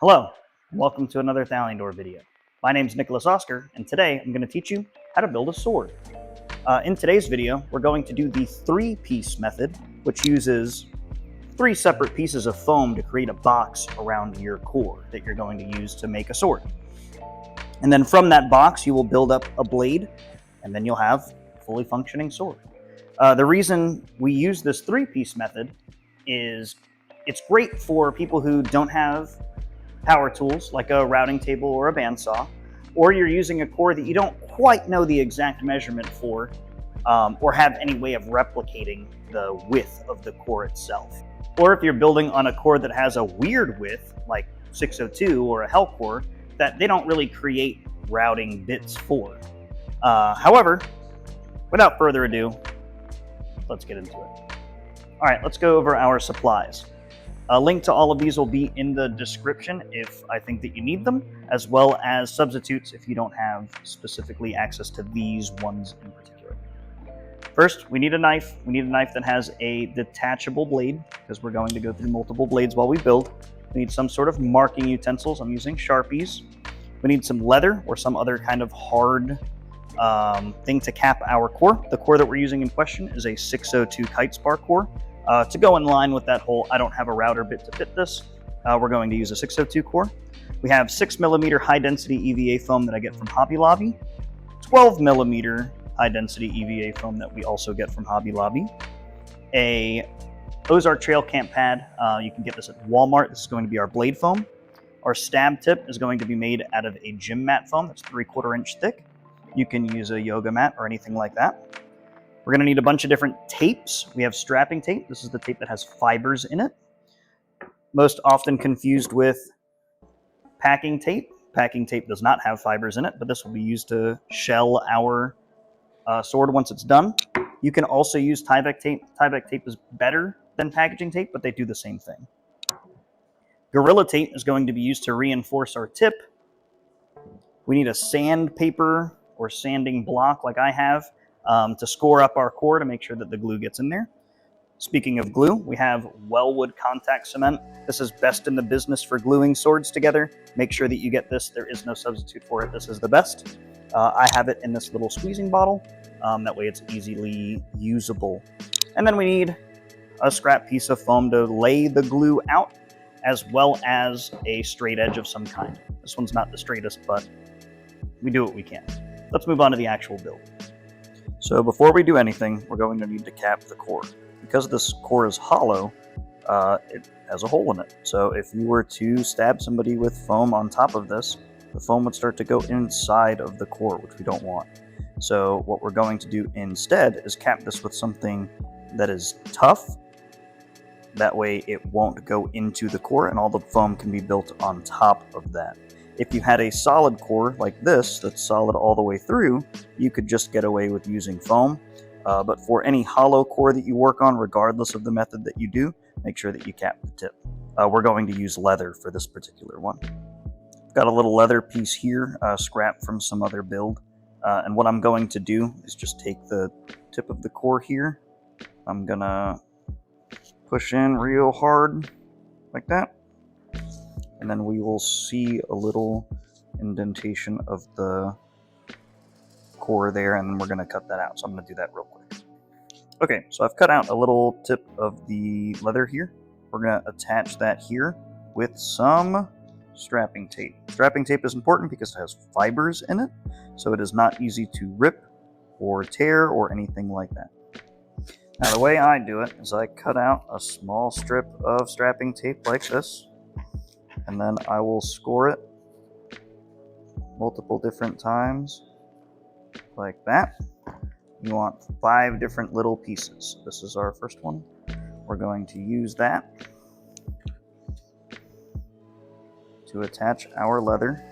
Hello, and welcome to another Thaliondor video. My name is Nicholas Oscar, and today I'm going to teach you how to build a sword. In today's video, we're going to do the three-piece method, which uses three separate pieces of foam to create a box around your core that you're going to use to make a sword. And then from that box, you will build up a blade, and then you'll have a fully functioning sword. The reason we use this three-piece method is it's great for people who don't have power tools like a routing table or a bandsaw, or you're using a core that you don't quite know the exact measurement for, or have any way of replicating the width of the core itself. Or if you're building on a core that has a weird width, like 602 or a Hell core, that they don't really create routing bits for. However, without further ado, let's get into it. All right, let's go over our supplies. A link to all of these will be in the description if I think that you need them, as well as substitutes if you don't have specifically access to these ones in particular. First, we need a knife. We need a knife that has a detachable blade, because we're going to go through multiple blades while we build. We need some sort of marking utensils. I'm using Sharpies. We need some leather or some other kind of hard thing to cap our core. The core that we're using in question is a 602 kite spar core. To go in line with that hole, I don't have a router bit to fit this. We're going to use a 602 core. We have 6mm high-density EVA foam that I get from Hobby Lobby, 12mm high-density EVA foam that we also get from Hobby Lobby, a Ozark Trail Camp pad. You can get this at Walmart. This is going to be our blade foam. Our stab tip is going to be made out of a gym mat foam that's 3/4 inch thick. You can use a yoga mat or anything like that. We're going to need a bunch of different tapes. We have strapping tape. This is the tape that has fibers in it. Most often confused with packing tape. Packing tape does not have fibers in it, but this will be used to shell our sword once it's done. You can also use Tyvek tape. Tyvek tape is better than packaging tape, but they do the same thing. Gorilla tape is going to be used to reinforce our tip. We need a sandpaper or sanding block like I have, to score up our core to make sure that the glue gets in there. Speaking of glue, we have Wellwood contact cement. This is best in the business for gluing swords together. Make sure that you get this. There is no substitute for it. This is the best. I have it in this little squeezing bottle. That way it's easily usable. And then we need a scrap piece of foam to lay the glue out, as well as a straight edge of some kind. This one's not the straightest, but we do what we can. Let's move on to the actual build. So before we do anything, we're going to need to cap the core. Because this core is hollow, it has a hole in it. So if you were to stab somebody with foam on top of this, the foam would start to go inside of the core, which we don't want. So what we're going to do instead is cap this with something that is tough. That way it won't go into the core and all the foam can be built on top of that. If you had a solid core like this, that's solid all the way through, you could just get away with using foam. But for any hollow core that you work on, regardless of the method that you do, make sure that you cap the tip. We're going to use leather for this particular one. I've got a little leather piece here, scrap from some other build. And what I'm going to do is just take the tip of the core here. I'm gonna push in real hard, like that. And then we will see a little indentation of the core there, and then we're going to cut that out. So I'm going to do that real quick. Okay, so I've cut out a little tip of the leather here. We're going to attach that here with some strapping tape. Strapping tape is important because it has fibers in it, so it is not easy to rip or tear or anything like that. Now the way I do it is I cut out a small strip of strapping tape like this, and then I will score it multiple different times, like that. You want 5 different little pieces. This is our first one. We're going to use that to attach our leather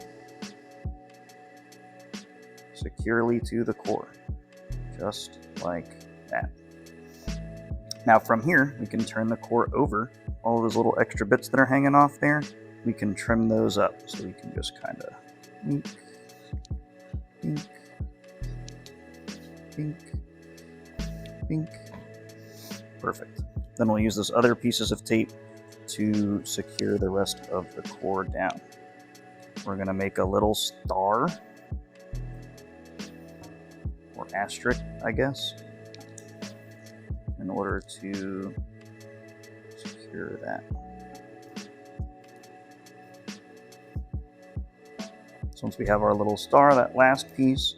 securely to the core, just like that. Now from here, we can turn the core over. All those little extra bits that are hanging off there, we can trim those up. So we can just kind of wink, wink, wink, wink. Perfect. Then we'll use those other pieces of tape to secure the rest of the core down. We're going to make a little star, or asterisk, I guess, in order to secure that. So once we have our little star, that last piece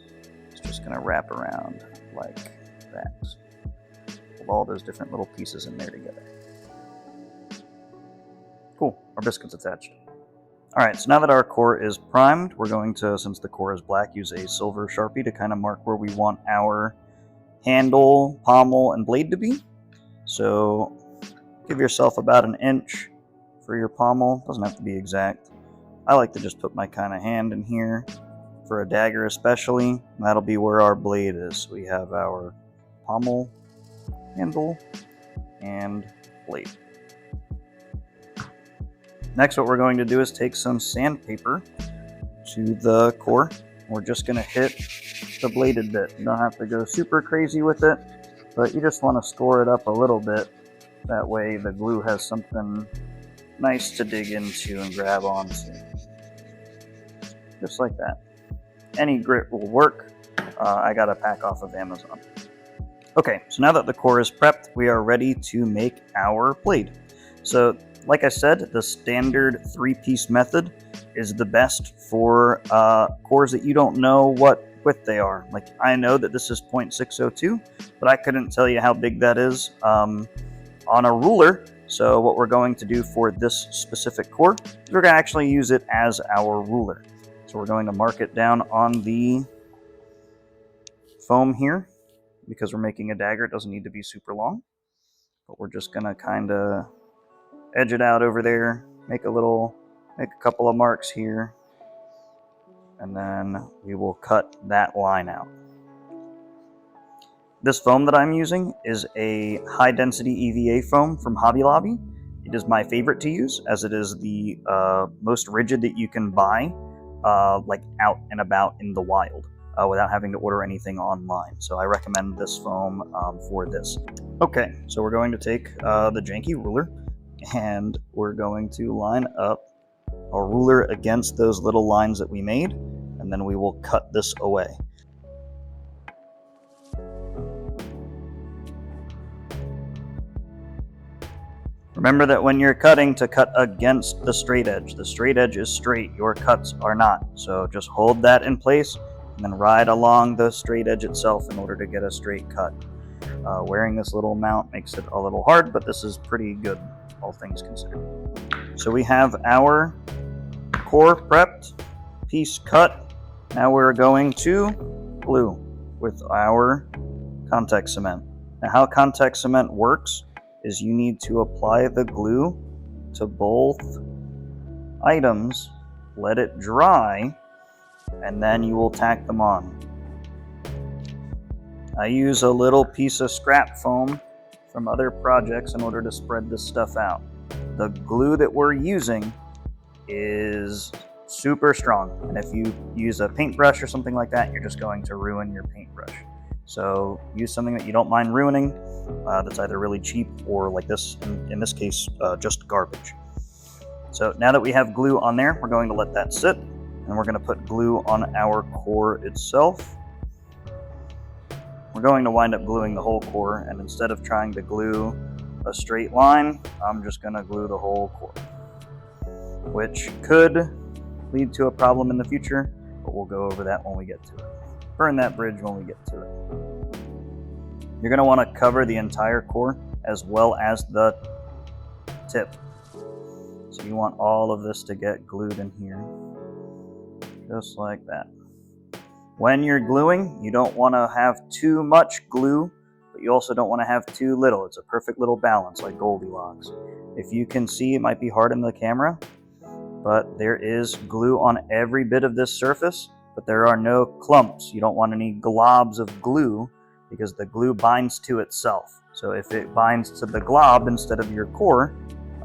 is just going to wrap around like that. With all those different little pieces in there together. Cool, our biscuit's attached. Alright, so now that our core is primed, we're going to, since the core is black, use a silver Sharpie to kind of mark where we want our handle, pommel, and blade to be. So give yourself about 1 inch for your pommel. Doesn't have to be exact. I like to just put my kind of hand in here for a dagger especially. That'll be where our blade is. So we have our pommel, handle, and blade. Next, what we're going to do is take some sandpaper to the core. We're just going to hit the bladed bit. You don't have to go super crazy with it, but you just want to score it up a little bit. That way the glue has something nice to dig into and grab onto. Just like that. Any grit will work. I got a pack off of Amazon. Okay, so now that the core is prepped, we are ready to make our blade. So, like I said, the standard 3-piece method is the best for cores that you don't know what width they are. Like, I know that this is 0.602, but I couldn't tell you how big that is on a ruler. So what we're going to do for this specific core is we're going to actually use it as our ruler. So we're going to mark it down on the foam here. Because we're making a dagger, it doesn't need to be super long. But we're just going to kind of edge it out over there, make a couple of marks here, and then we will cut that line out. This foam that I'm using is a high density EVA foam from Hobby Lobby. It is my favorite to use, as it is the most rigid that you can buy like out and about in the wild without having to order anything online. So I recommend this foam for this. Okay, so we're going to take the janky ruler, and we're going to line up our ruler against those little lines that we made, and then we will cut this away. Remember that when you're cutting, to cut against the straight edge. The straight edge is straight, your cuts are not. So just hold that in place and then ride along the straight edge itself in order to get a straight cut. Wearing this little mount makes it a little hard, but this is pretty good, all things considered. So we have our core prepped, piece cut. Now we're going to glue with our contact cement. Now how contact cement works is you need to apply the glue to both items, let it dry, and then you will tack them on. I use a little piece of scrap foam from other projects in order to spread this stuff out. The glue that we're using is super strong, and if you use a paintbrush or something like that, you're just going to ruin your paintbrush. So use something that you don't mind ruining, that's either really cheap or, like this, in this case, just garbage. So now that we have glue on there, we're going to let that sit, and we're going to put glue on our core itself. We're going to wind up gluing the whole core, and instead of trying to glue a straight line, I'm just going to glue the whole core, which could lead to a problem in the future, but we'll go over that when we get to it. Burn that bridge when we get to it. You're going to want to cover the entire core as well as the tip. So you want all of this to get glued in here, just like that. When you're gluing, you don't want to have too much glue, but you also don't want to have too little. It's a perfect little balance, like Goldilocks. If you can see, it might be hard in the camera, but there is glue on every bit of this surface, but there are no clumps. You don't want any globs of glue because the glue binds to itself. So if it binds to the glob instead of your core,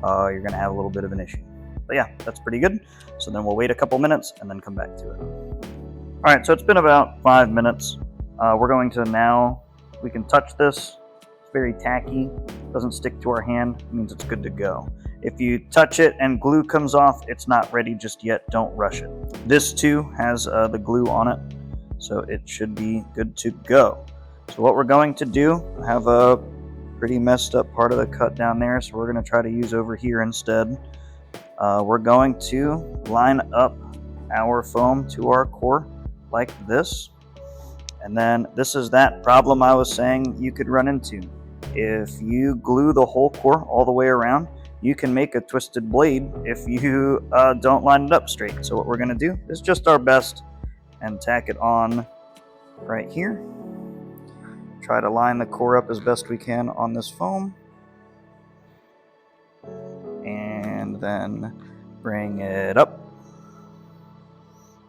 you're going to have a little bit of an issue. But yeah, that's pretty good. So then we'll wait a couple minutes and then come back to it. All right, so it's been about 5 minutes. We're going to now, we can touch this. very tacky, doesn't stick to our hand, it means it's good to go. If you touch it and glue comes off, it's not ready just yet, don't rush it. This too has the glue on it, so it should be good to go. So what we're going to do, I have a pretty messed up part of the cut down there, so we're going to try to use over here instead. We're going to line up our foam to our core like this. And then this is that problem I was saying you could run into. If you glue the whole core all the way around, you can make a twisted blade if you don't line it up straight. So what we're going to do is just our best and tack it on right here. Try to line the core up as best we can on this foam. And then bring it up.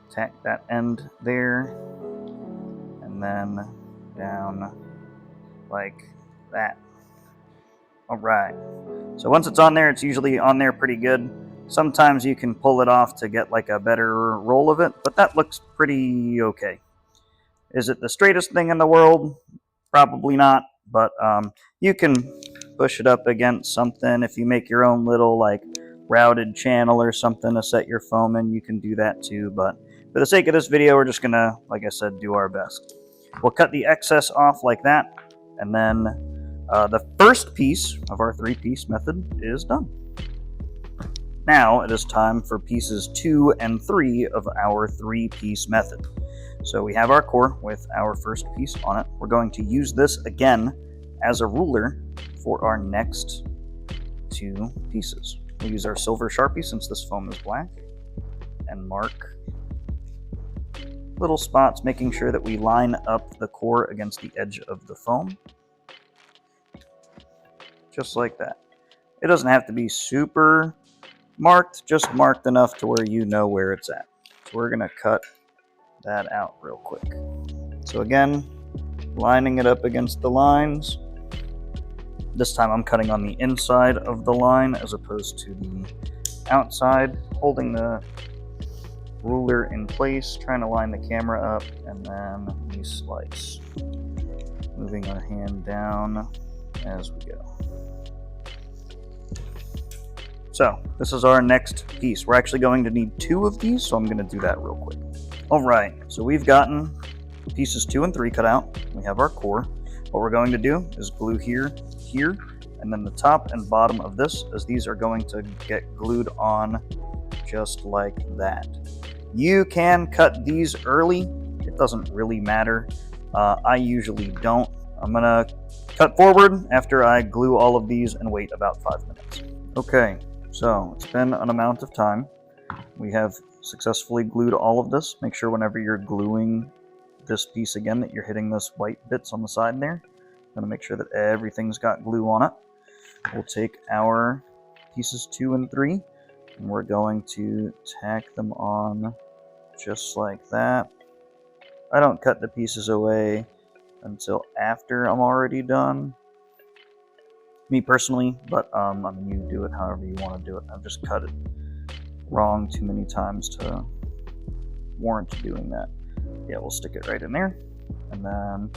Tack that end there. And then down like that. Alright, so once it's on there, it's usually on there pretty good. Sometimes you can pull it off to get like a better roll of it, but that looks pretty okay. Is it the straightest thing in the world? Probably not, but you can push it up against something. If you make your own little like routed channel or something to set your foam in, you can do that too, but for the sake of this video, we're just gonna, like I said, do our best. We'll cut the excess off like that, and then the first piece of our 3-piece method is done. Now it is time for pieces 2 and 3 of our 3-piece method. So we have our core with our first piece on it. We're going to use this again as a ruler for our next 2 pieces. We'll use our silver Sharpie since this foam is black and mark little spots, making sure that we line up the core against the edge of the foam. Just like that. It doesn't have to be super marked, just marked enough to where you know where it's at. So we're going to cut that out real quick. So again, lining it up against the lines. This time I'm cutting on the inside of the line as opposed to the outside, holding the ruler in place, trying to line the camera up, and then we slice, moving our hand down as we go. So this is our next piece. We're actually going to need 2 of these, so I'm going to do that real quick. Alright, so we've gotten pieces 2 and 3 cut out. We have our core. What we're going to do is glue here, here, and then the top and bottom of this, as these are going to get glued on just like that. You can cut these early. It doesn't really matter. I usually don't. I'm going to cut forward after I glue all of these and wait about 5 minutes. Okay, so it's been an amount of time. We have successfully glued all of this. Make sure whenever you're gluing this piece again that you're hitting those white bits on the side there. I'm going to make sure that everything's got glue on it. We'll take our pieces 2 and 3 and we're going to tack them on just like that. I don't cut the pieces away until after I'm already done, me personally, but I mean, you do it however you want to do it. I've just cut it wrong too many times to warrant doing that. Yeah, we'll stick it right in there and then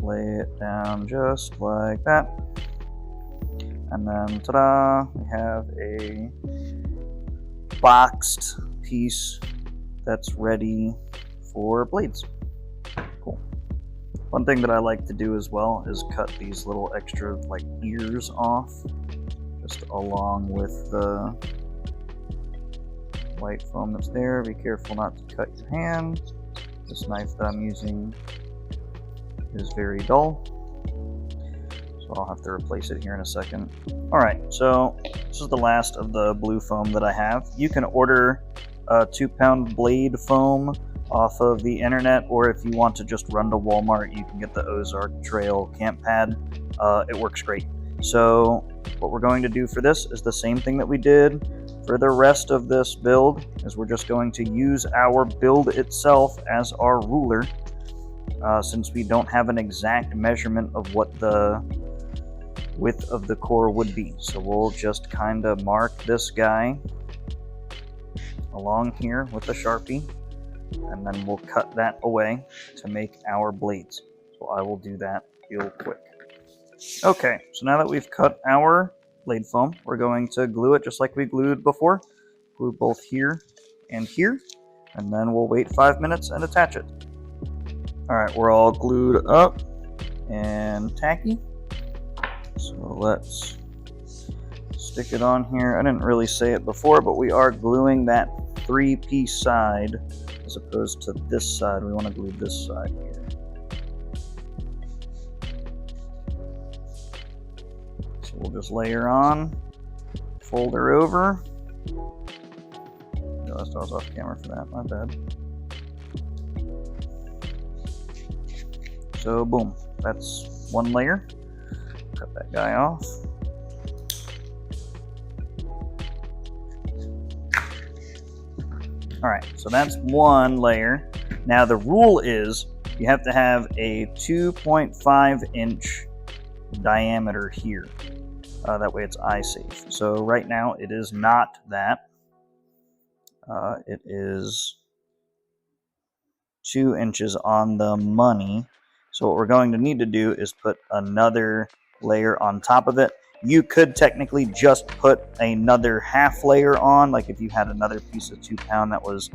lay it down just like that. And then, ta-da, we have a boxed piece that's ready for blades. Cool. One thing that I like to do as well is cut these little extra like ears off, just along with the white foam that's there. Be careful not to cut your hand. This knife that I'm using is very dull, so I'll have to replace it here in a second. Alright, so this is the last of the blue foam that I have. You can order a 2-pound blade foam off of the internet, or if you want to just run to Walmart, you can get the Ozark Trail camp pad. It works great. So what we're going to do for this is the same thing that we did for the rest of this build, is we're just going to use our build itself as our ruler, since we don't have an exact measurement of what the width of the core would be. So we'll just kind of mark this guy along here with a Sharpie, and then we'll cut that away to make our blades. So I will do that real quick. Okay, so now that we've cut our blade foam, we're going to glue it just like we glued before. Glue both here and here, and then we'll wait 5 minutes and attach it. Alright, we're all glued up and tacky. So let's stick it on here. I didn't really say it before, but we are gluing that 3-piece side as opposed to this side. We want to glue this side here. So we'll just layer on, fold her over. I was off camera for that, my bad. So boom, that's one layer. Cut that guy off. Alright, so that's one layer. Now the rule is you have to have a 2.5 inch diameter here. That way it's eye safe. So right now it is not that. It is 2 inches on the money. So what we're going to need to do is put another layer on top of it. You could technically just put another half layer on, like if you had another piece of 2 pound that was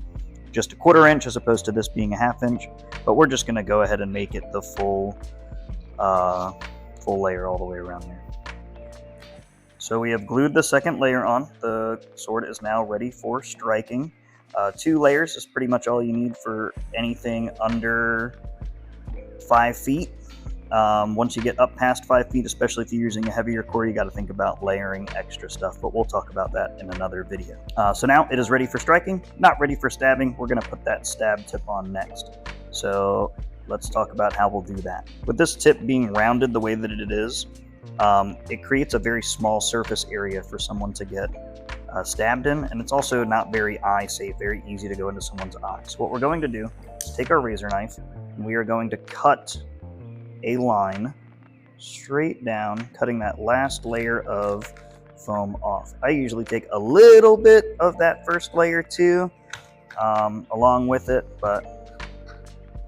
just a 1/4 inch as opposed to this being a 1/2 inch. But we're just going to go ahead and make it the full layer all the way around there. So we have glued the second layer on. The sword is now ready for striking. 2 layers is pretty much all you need for anything under 5 feet. Once you get up past 5 feet, especially if you're using a heavier core, you got to think about layering extra stuff, but we'll talk about that in another video. So now it is ready for striking, not ready for stabbing. We're going to put that stab tip on next. So let's talk about how we'll do that. With this tip being rounded the way that it is, it creates a very small surface area for someone to get stabbed in, and it's also not very eye safe, very easy to go into someone's eye. So what we're going to do is take our razor knife, and we are going to cut a line straight down, cutting that last layer of foam off. I usually take a little bit of that first layer too, along with it, but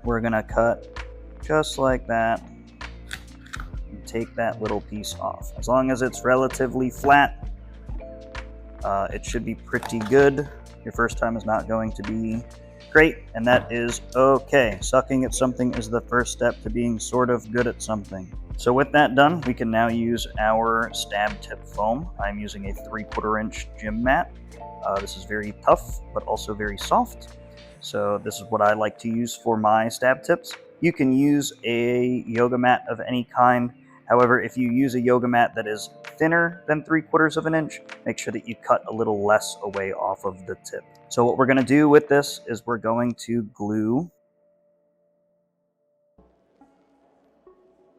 we're gonna cut just like that and take that little piece off. As long as it's relatively flat, it should be pretty good. Your first time is not going to be great, and that is okay. Sucking at something is the first step to being sort of good at something. So with that done, we can now use our stab tip foam. I'm using a 3/4 inch gym mat. This is very tough, but also very soft. So this is what I like to use for my stab tips. You can use a yoga mat of any kind. However, if you use a yoga mat that is thinner than 3/4 inch, make sure that you cut a little less away off of the tip. So what we're going to do with this is we're going to glue,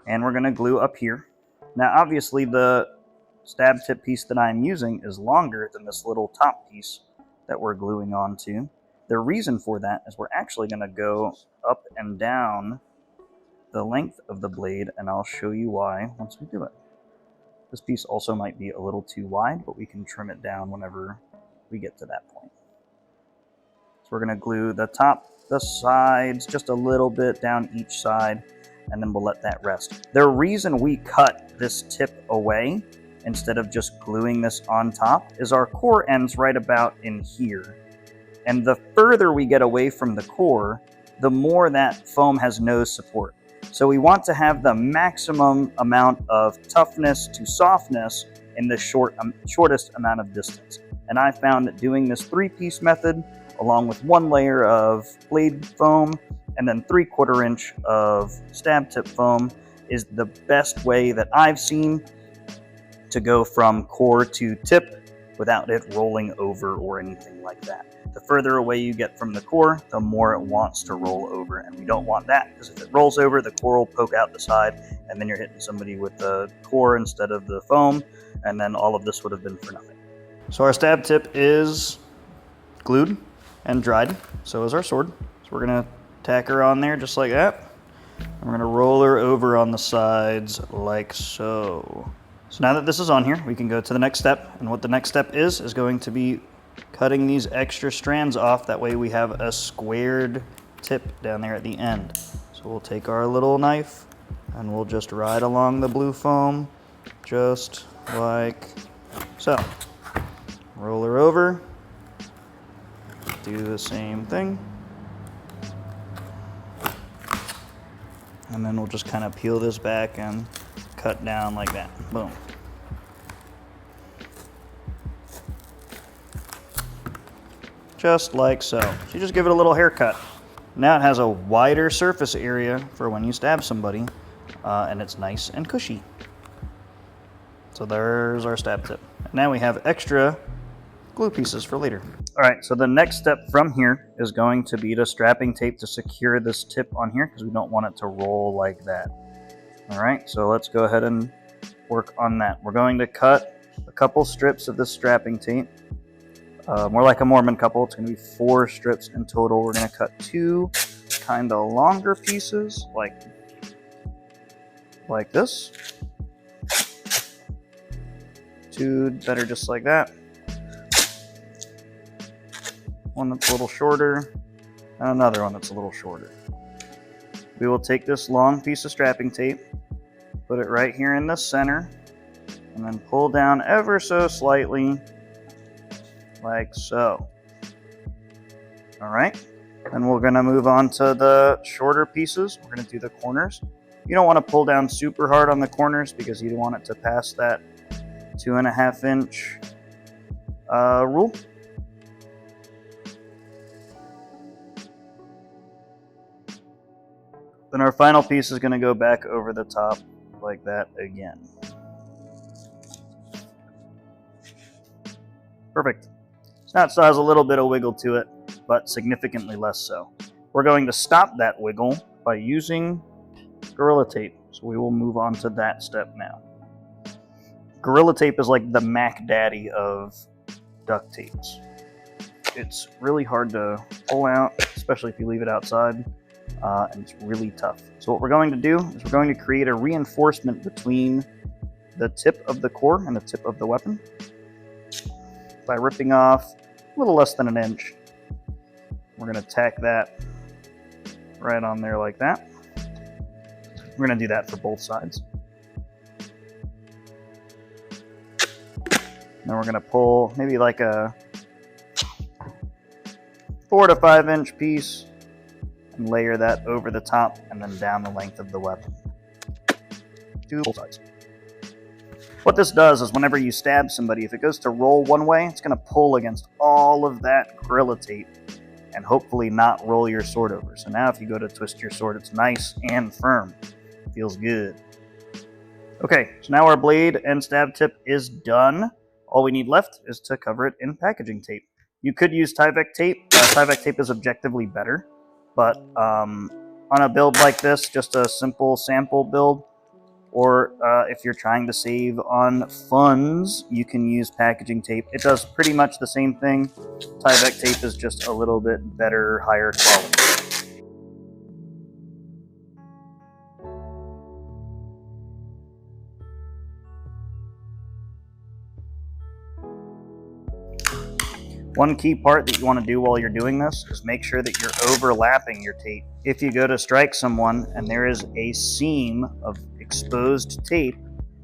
and we're going to glue up here. Now obviously the stab tip piece that I'm using is longer than this little top piece that we're gluing onto. The reason for that is we're actually going to go up and down the length of the blade, and I'll show you why once we do it. This piece also might be a little too wide, but we can trim it down whenever we get to that point. So we're going to glue the top, the sides, just a little bit down each side, and then we'll let that rest. The reason we cut this tip away instead of just gluing this on top is our core ends right about in here. And the further we get away from the core, the more that foam has nose support. So we want to have the maximum amount of toughness to softness in the shortest amount of distance. And I found that doing this 3-piece method, along with 1 layer of blade foam and then 3/4 inch of stab tip foam, is the best way that I've seen to go from core to tip without it rolling over or anything like that. The further away you get from the core, the more it wants to roll over, and we don't want that, because if it rolls over, the core will poke out the side, and then you're hitting somebody with the core instead of the foam, and then all of this would have been for nothing. So our stab tip is glued and dried, so is our sword. So we're going to tack her on there just like that, and we're going to roll her over on the sides like so. So now that this is on here, we can go to the next step, and what the next step is going to be cutting these extra strands off. That way we have a squared tip down there at the end. So we'll take our little knife, And we'll just ride along the blue foam, just like so. Roll her over, do the same thing. And then we'll just kind of peel this back and cut down like that. Boom. Just like so. So you just give it a little haircut. Now it has a wider surface area for when you stab somebody, and it's nice and cushy. So there's our stab tip. Now we have extra glue pieces for later. All right, so the next step from here is going to be the strapping tape to secure this tip on here because we don't want it to roll like that. All right, so let's go ahead and work on that. We're going to cut a couple strips of this strapping tape. More like a Mormon couple. It's going to be 4 strips in total. We're going to cut 2 kind of longer pieces like this. 2 that are just like that. One that's a little shorter, and another one that's a little shorter. We will take this long piece of strapping tape, put it right here in the center, and then pull down ever so slightly, like so. All right, and we're gonna move on to the shorter pieces. We're gonna do the corners. You don't wanna pull down super hard on the corners because you don't want it to pass that 2.5 inch rule. Then our final piece is going to go back over the top like that again. Perfect. So now it still has a little bit of wiggle to it, but significantly less so. We're going to stop that wiggle by using Gorilla Tape. So we will move on to that step now. Gorilla Tape is like the Mac Daddy of duct tapes. It's really hard to pull out, especially if you leave it outside. And it's really tough. So what we're going to do is we're going to create a reinforcement between the tip of the core and the tip of the weapon by ripping off a little less than 1 inch. We're going to tack that right on there like that. We're going to do that for both sides. Then we're going to pull maybe like a 4 to 5 inch piece and layer that over the top and then down the length of the weapon. Do both sides. What this does is whenever you stab somebody, if it goes to roll one way, it's going to pull against all of that Gorilla Tape and hopefully not roll your sword over. So now if you go to twist your sword, it's nice and firm. It feels good. Okay, so now our blade and stab tip is done. All we need left is to cover it in packaging tape. You could use Tyvek tape. Tyvek tape is objectively better. But on a build like this, just a simple sample build, or if you're trying to save on funds, you can use packaging tape. It does pretty much the same thing. Tyvek tape is just a little bit better, higher quality. One key part that you want to do while you're doing this is make sure that you're overlapping your tape. If you go to strike someone and there is a seam of exposed tape,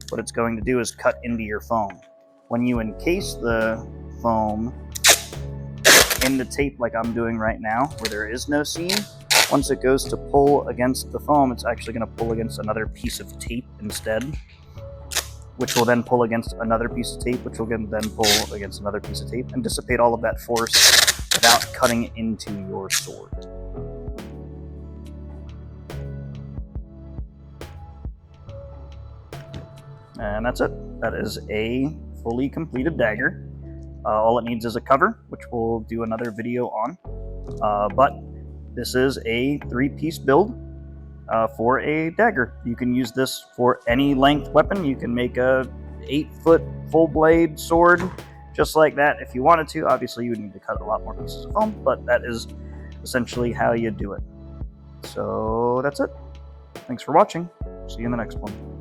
what it's going to do is cut into your foam. When you encase the foam in the tape like I'm doing right now, where there is no seam, once it goes to pull against the foam, it's actually going to pull against another piece of tape instead, which will then pull against another piece of tape, which will then pull against another piece of tape, and dissipate all of that force without cutting into your sword. And that's it. That is a fully completed dagger. All it needs is a cover, which we'll do another video on. But this is a 3-piece build for a dagger. You can use this for any length weapon. You can make a 8-foot full blade sword just like that if you wanted to. Obviously you would need to cut a lot more pieces of foam, but that is essentially how you do it. So that's it. Thanks for watching. See you in the next one.